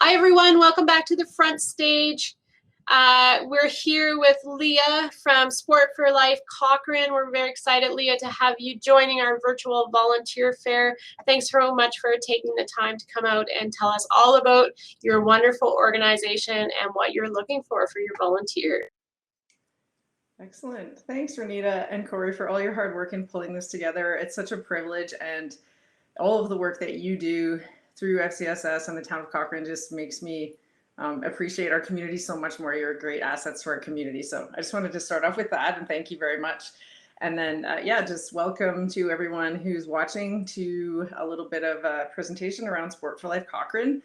Hi everyone, welcome back to the front stage. We're here with Leah from Sport for Life Cochrane. We're very excited, Leah, to have you joining our virtual volunteer fair. Thanks so much for taking the time to come out and tell us all about your wonderful organization and what you're looking for your volunteers. Excellent. Thanks, Renita and Corey, for all your hard work in pulling this together. It's such a privilege, and all of the work that you do through FCSS and the town of Cochrane just makes me appreciate our community so much more. You're great assets to our community. So I just wanted to start off with that, and thank you very much. And then, yeah, just welcome to everyone who's watching to a little bit of a presentation around Sport for Life Cochrane.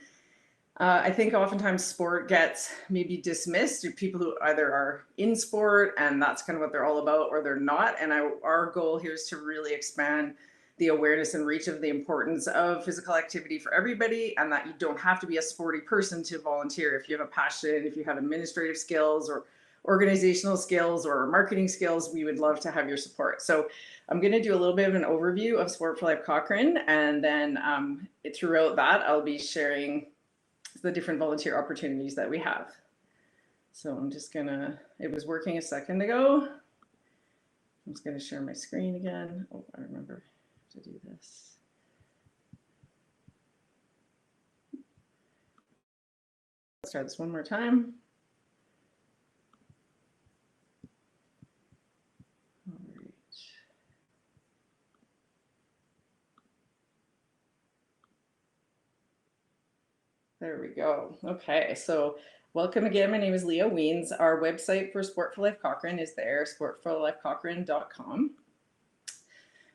I think oftentimes sport gets maybe dismissed to people who either are in sport and that's kind of what they're all about, or they're not. And our goal here is to really expand the awareness and reach of the importance of physical activity for everybody, and that you don't have to be a sporty person to volunteer. If you have a passion, if you have administrative skills or organizational skills or marketing skills, we would love to have your support. So I'm going to do a little bit of an overview of Sport for Life Cochrane, and then throughout that, I'll be sharing the different volunteer opportunities that we have. So I'm just gonna, it was working a second ago. I'm just gonna share my screen again. Oh, I remember to do this. Let's try this one more time. All right. There we go. Okay, so welcome again. My name is Leah Weens. Our website for Sport for Life Cochrane is there, sportforlifecochrane.com.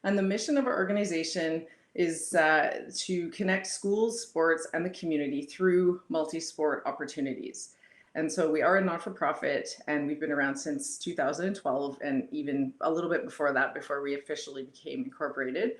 And the mission of our organization is to connect schools, sports, and the community through multi-sport opportunities. And so we are a not-for-profit, and we've been around since 2012, and even a little bit before that, before we officially became incorporated.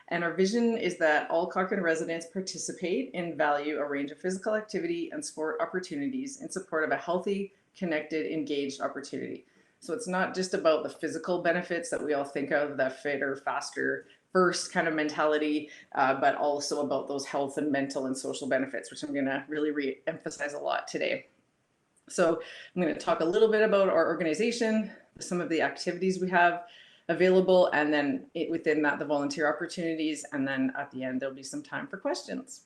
And our vision is that all Cochrane residents participate and value a range of physical activity and sport opportunities in support of a healthy, connected, engaged opportunity. So it's not just about the physical benefits that we all think of, the fitter, faster, first kind of mentality, but also about those health and mental and social benefits, which I'm going to really re-emphasize a lot today. So I'm going to talk a little bit about our organization, some of the activities we have available, and then within that, the volunteer opportunities. And then at the end, there'll be some time for questions.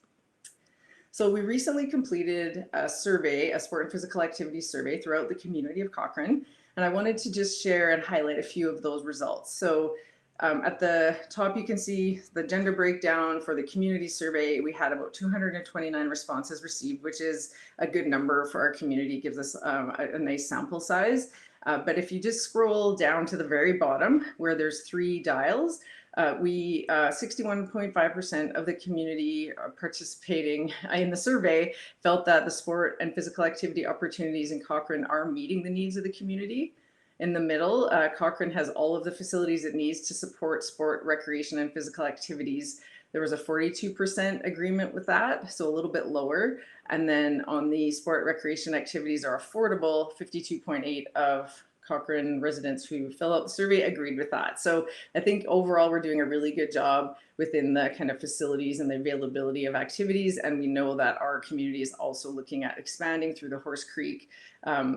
So we recently completed a survey, a sport and physical activity survey throughout the community of Cochrane. And I wanted to just share and highlight a few of those results. So at the top, you can see the gender breakdown for the community survey. We had about 229 responses received, which is a good number for our community. It gives us a nice sample size. But if you just scroll down to the very bottom where there's 3 dials, 61.5% of the community participating in the survey felt that the sport and physical activity opportunities in Cochrane are meeting the needs of the community. In the middle, Cochrane has all of the facilities it needs to support sport, recreation, and physical activities. There was a 42% agreement with that, so a little bit lower. And then on the sport, recreation activities are affordable, 52.8% of Cochrane residents who fill out the survey agreed with that. So I think overall we're doing a really good job within the kind of facilities and the availability of activities. And we know that our community is also looking at expanding through the Horse Creek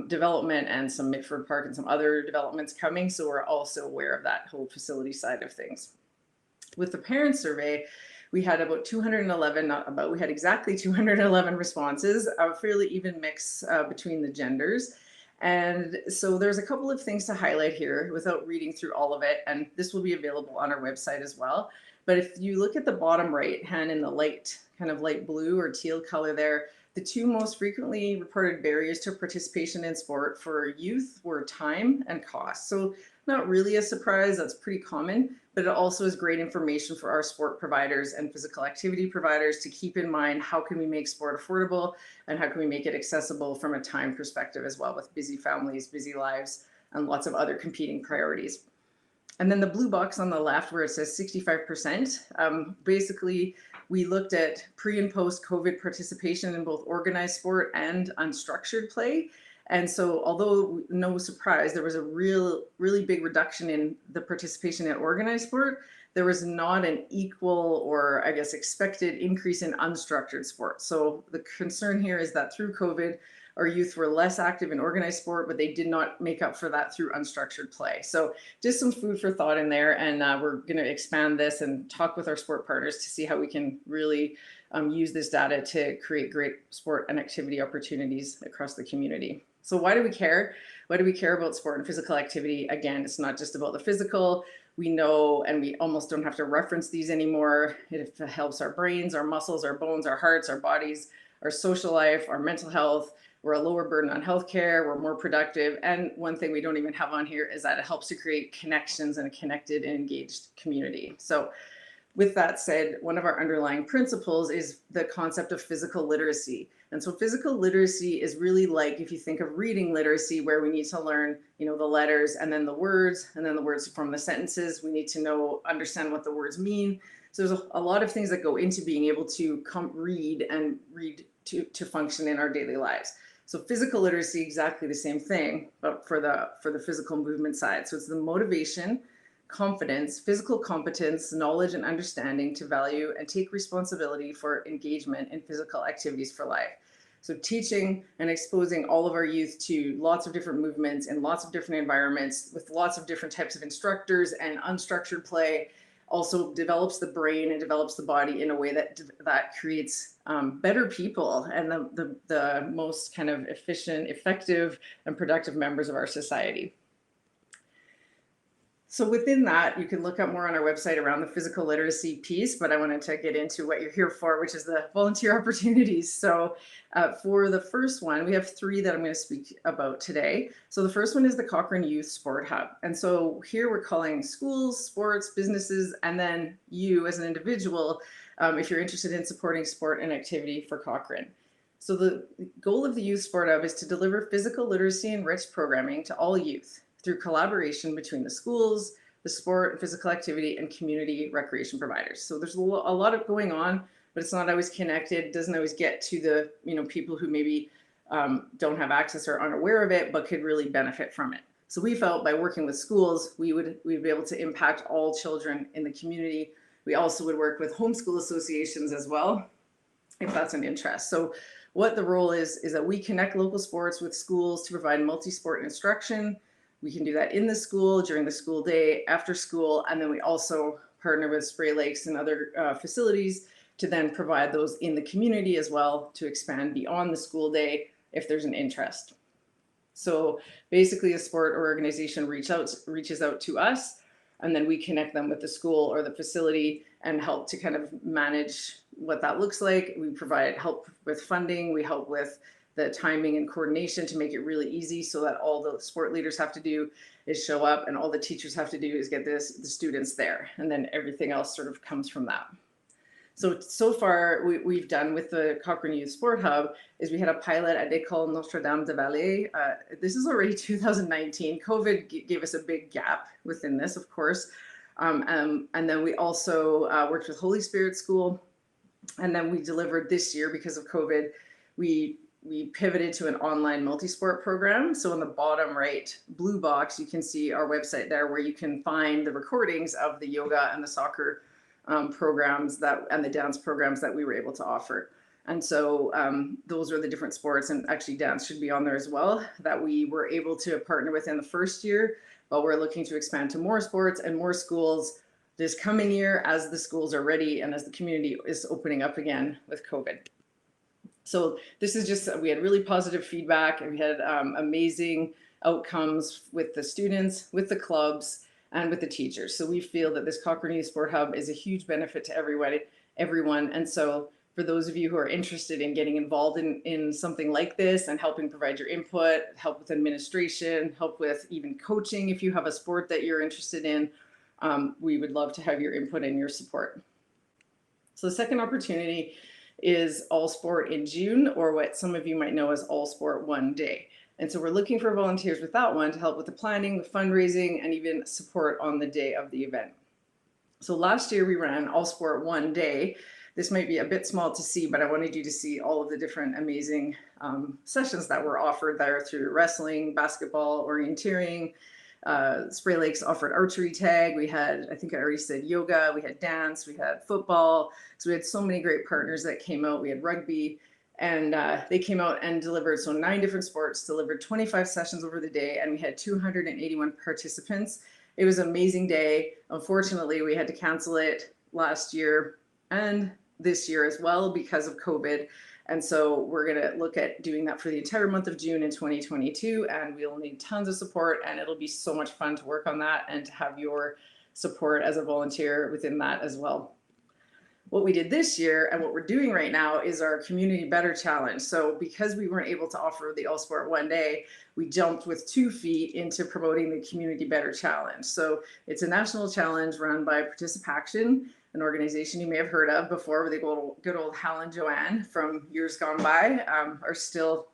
development and some Mitford Park and some other developments coming. So we're also aware of that whole facility side of things. With the parent survey, we had about 211, not about, we had exactly 211 responses, a fairly even mix between the genders. And so there's a couple of things to highlight here without reading through all of it, and this will be available on our website as well. But if you look at the bottom right hand in the light, kind of light blue or teal color there, the 2 most frequently reported barriers to participation in sport for youth were time and cost. So not really a surprise, that's pretty common, but it also is great information for our sport providers and physical activity providers to keep in mind. How can we make sport affordable, and how can we make it accessible from a time perspective as well, with busy families, busy lives, and lots of other competing priorities. And then the blue box on the left where it says 65%, basically we looked at pre and post COVID participation in both organized sport and unstructured play. And so, although no surprise, there was a really big reduction in the participation in organized sport, there was not an equal or I guess expected increase in unstructured sport. So the concern here is that through COVID, our youth were less active in organized sport, but they did not make up for that through unstructured play. So just some food for thought in there. And we're going to expand this and talk with our sport partners to see how we can really use this data to create great sport and activity opportunities across the community. So why do we care? Why do we care about sport and physical activity? Again, it's not just about the physical. We know, and we almost don't have to reference these anymore. It helps our brains, our muscles, our bones, our hearts, our bodies, our social life, our mental health. We're a lower burden on healthcare. We're more productive. And one thing we don't even have on here is that it helps to create connections and a connected and engaged community. So with that said, one of our underlying principles is the concept of physical literacy. And so physical literacy is really like, if you think of reading literacy, where we need to learn, the letters and then the words to form the sentences. We need to understand what the words mean. So there's a lot of things that go into being able to read to function in our daily lives. So physical literacy, exactly the same thing, but for the physical movement side. So it's the motivation, confidence, physical competence, knowledge, and understanding to value and take responsibility for engagement in physical activities for life. So teaching and exposing all of our youth to lots of different movements in lots of different environments with lots of different types of instructors and unstructured play also develops the brain and develops the body in a way that creates better people and the most kind of efficient, effective, and productive members of our society. So within that, you can look up more on our website around the physical literacy piece, but I wanted to get into what you're here for, which is the volunteer opportunities. So for the first one, we have 3 that I'm going to speak about today. So the first one is the Cochrane Youth Sport Hub. And so here we're calling schools, sports, businesses, and then you as an individual, if you're interested in supporting sport and activity for Cochrane. So the goal of the Youth Sport Hub is to deliver physical literacy enriched programming to all youth through collaboration between the schools, the sport and physical activity, and community recreation providers. So there's a lot of going on, but it's not always connected, doesn't always get to the people who maybe don't have access or aren't aware of it, but could really benefit from it. So we felt by working with schools, we'd be able to impact all children in the community. We also would work with homeschool associations as well, if that's an interest. So what the role is that we connect local sports with schools to provide multi-sport instruction. We can do that in the school, during the school day, after school, and then we also partner with Spray Lakes and other facilities to then provide those in the community as well to expand beyond the school day if there's an interest. So basically a sport or organization reaches out to us, and then we connect them with the school or the facility and help to kind of manage what that looks like. We provide help with funding, we help with the timing and coordination to make it really easy so that all the sport leaders have to do is show up and all the teachers have to do is get the students there. And then everything else sort of comes from that. So far we've done with the Cochrane Youth Sport Hub is we had a pilot at École Notre-Dame de Vallée. This is already 2019. COVID gave us a big gap within this, of course. And then we also worked with Holy Spirit School. And then we delivered this year because of COVID, we pivoted to an online multi-sport program. So on the bottom right blue box, you can see our website there where you can find the recordings of the yoga and the soccer programs and the dance programs that we were able to offer. And so those are the different sports, and actually dance should be on there as well, that we were able to partner with in the first year, but we're looking to expand to more sports and more schools this coming year as the schools are ready and as the community is opening up again with COVID. So this is just, we had really positive feedback and we had amazing outcomes with the students, with the clubs, and with the teachers. So we feel that this Cochrane Youth Sport Hub is a huge benefit to everyone. And so for those of you who are interested in getting involved in something like this and helping provide your input, help with administration, help with even coaching if you have a sport that you're interested in, we would love to have your input and your support. So the second opportunity is All Sport in June, or what some of you might know as All Sport One Day. And so we're looking for volunteers with that one to help with the planning, the fundraising, and even support on the day of the event. So last year we ran All Sport One Day. this might be a bit small to see, but I wanted you to see all of the different amazing sessions that were offered there through wrestling, basketball, orienteering. Spray Lakes offered archery tag. We had, I think I already said yoga. We had dance. We had football. So we had so many great partners that came out. We had rugby. And they came out and delivered, so 9 different sports, delivered 25 sessions over the day, and we had 281 participants. It was an amazing day. Unfortunately, we had to cancel it last year and this year as well because of COVID. And so we're going to look at doing that for the entire month of June in 2022, and we'll need tons of support, and it'll be so much fun to work on that and to have your support as a volunteer within that as well. What we did this year and what we're doing right now is our Community Better Challenge. So because we weren't able to offer the All Sport one day, we jumped with 2 feet into promoting the Community Better Challenge. So it's a national challenge run by Participation, an organization you may have heard of before, where the good old Hal and Joanne from years gone by are still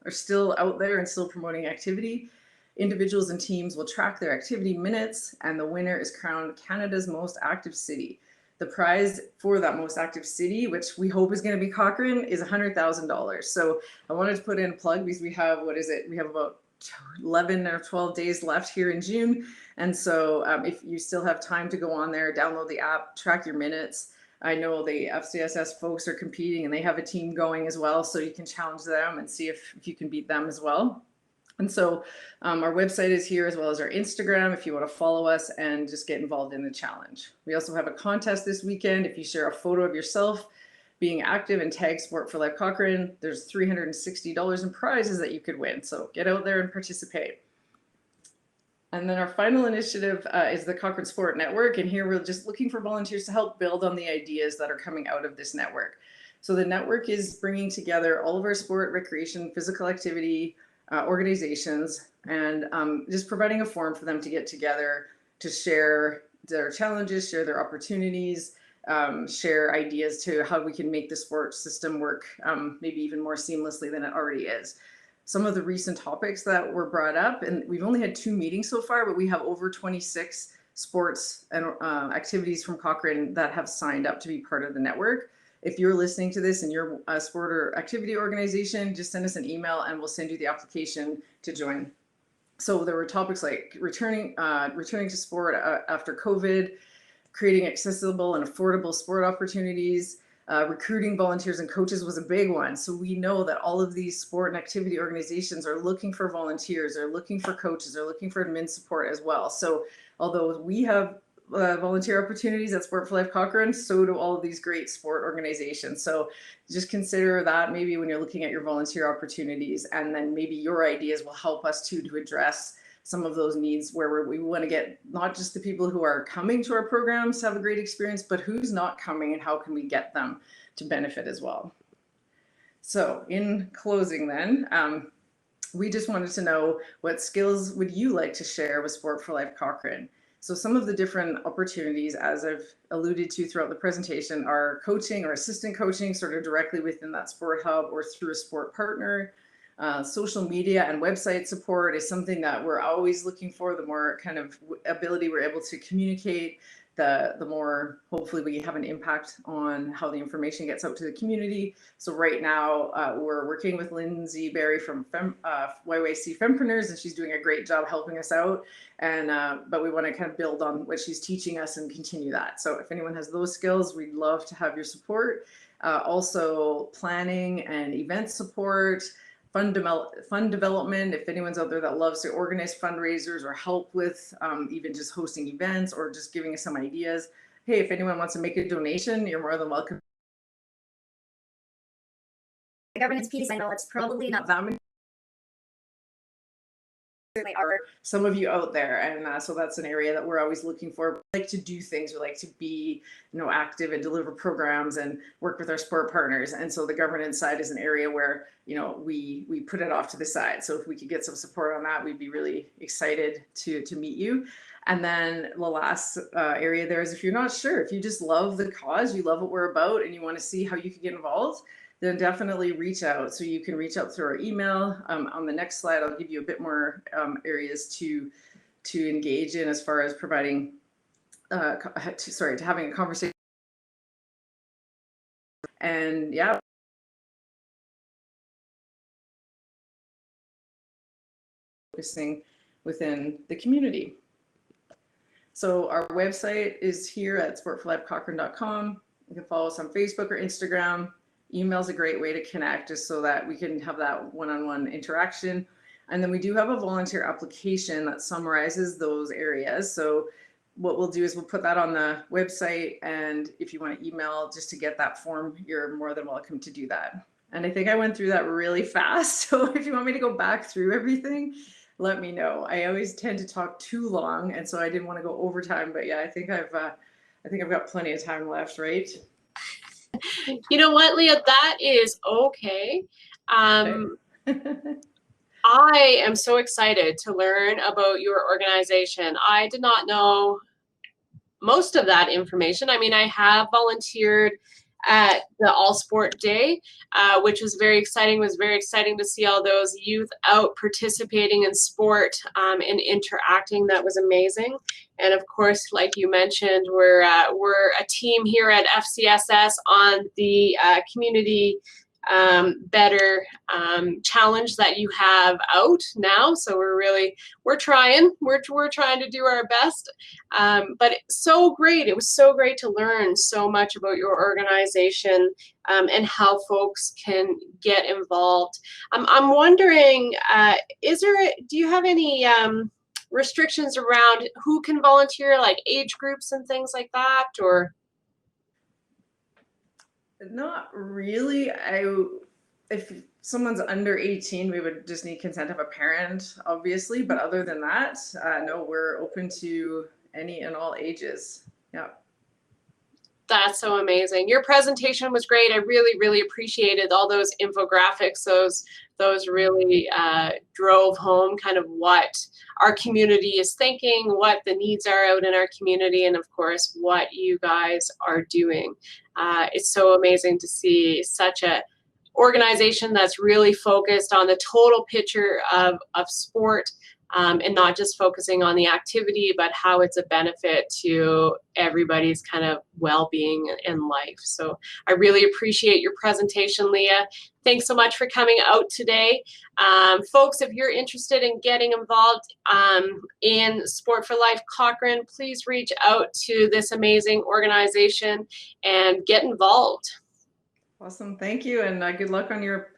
out there and still promoting activity. Individuals and teams will track their activity minutes, and the winner is crowned Canada's most active city. The prize for that most active city, which we hope is going to be Cochrane, is $100,000. So I wanted to put in a plug because we have, we have about 11 or 12 days left here in June. And so if you still have time to go on there, download the app, track your minutes. I know the FCSS folks are competing and they have a team going as well. So you can challenge them and see if you can beat them as well. And so our website is here, as well as our Instagram, if you want to follow us and just get involved in the challenge. We also have a contest this weekend. If you share a photo of yourself being active and tag Sport for Life Cochrane, there's $360 in prizes that you could win. So get out there and participate. And then our final initiative is the Cochrane Sport Network. And here we're just looking for volunteers to help build on the ideas that are coming out of this network. So the network is bringing together all of our sport, recreation, physical activity, organizations, and just providing a forum for them to get together to share their challenges, share their opportunities, share ideas to how we can make the sport system work maybe even more seamlessly than it already is. Some of the recent topics that were brought up, and we've only had 2 meetings so far, but we have over 26 sports and activities from Cochrane that have signed up to be part of the network. If you're listening to this and you're a sport or activity organization, just send us an email and we'll send you the application to join. So there were topics like returning to sport after COVID, creating accessible and affordable sport opportunities, recruiting volunteers and coaches was a big one. So we know that all of these sport and activity organizations are looking for volunteers, are looking for coaches, are looking for admin support as well. So although we have volunteer opportunities at Sport for Life Cochrane, so do all of these great sport organizations. So just consider that maybe when you're looking at your volunteer opportunities, and then maybe your ideas will help us too to address some of those needs where we want to get not just the people who are coming to our programs to have a great experience, but who's not coming and how can we get them to benefit as well. So in closing then, we just wanted to know, what skills would you like to share with Sport for Life Cochrane? So some of the different opportunities, as I've alluded to throughout the presentation, are coaching or assistant coaching, sort of directly within that sport hub or through a sport partner. Social media and website support is something that we're always looking for. The more kind of ability we're able to communicate, the more hopefully we have an impact on how the information gets out to the community. So right now we're working with Lindsay Berry from YYC Fempreneurs, and she's doing a great job helping us out. And but we want to kind of build on what she's teaching us and continue that. So if anyone has those skills, we'd love to have your support. Also planning and event support, fund development. If anyone's out there that loves to organize fundraisers or help with even just hosting events or just giving us some ideas, hey, if anyone wants to make a donation, you're more than welcome. The governance piece, I know it's probably not that many. Certainly are some of you out there, and so that's an area that we're always looking for. We like to do things, we like to be active and deliver programs and work with our sport partners, and so the governance side is an area where we put it off to the side. So if we could get some support on that, we'd be really excited to meet you. And then the last area there is, if you're not sure, if you just love the cause, you love what we're about, and you want to see how you can get involved, then definitely reach out. So you can reach out through our email. On the next slide, I'll give you a bit more areas to engage in as far as providing, to having a conversation. And yeah, focusing within the community. So our website is here at sportforlifecochrane.com. You can follow us on Facebook or Instagram. Email is a great way to connect, just so that we can have that one-on-one interaction. And then we do have a volunteer application that summarizes those areas. So what we'll do is we'll put that on the website, and if you want to email just to get that form, you're more than welcome to do that. And I think I went through that really fast. So if you want me to go back through everything, let me know. I always tend to talk too long, and so I didn't want to go overtime. But yeah, I think I've got plenty of time left, right? You know what, Leah? That is okay. I am so excited to learn about your organization. I did not know most of that information. I mean, I have volunteered at the All Sport Day, which was very exciting. It was very exciting to see all those youth out participating in sport and interacting. That was amazing. And of course, like you mentioned, we're a team here at FCSS on the community better challenge that you have out now. So we're trying to do our best. But it's so great. It was so great to learn so much about your organization and how folks can get involved. I'm wondering, do you have any restrictions around who can volunteer, like age groups and things like that, or? Not really. If someone's under 18, we would just need consent of a parent, obviously. But other than that, no, we're open to any and all ages. Yeah. That's so amazing. Your presentation was great. I really, really appreciated all those infographics. Those really drove home kind of what our community is thinking, what the needs are out in our community, and of course, what you guys are doing. It's so amazing to see such a organization that's really focused on the total picture of sport, and not just focusing on the activity, but how it's a benefit to everybody's kind of well-being in life. So I really appreciate your presentation, Leah. Thanks so much for coming out today. Folks, if you're interested in getting involved in Sport for Life Cochrane, please reach out to this amazing organization and get involved. Awesome. Thank you. And good luck on your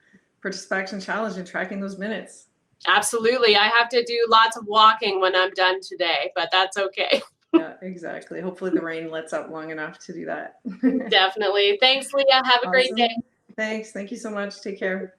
participation challenge and tracking those minutes. Absolutely. I have to do lots of walking when I'm done today, but that's okay. Yeah, exactly. Hopefully the rain lets up long enough to do that. Definitely. Thanks, Leah. Have a great day. Thanks. Thank you so much. Take care.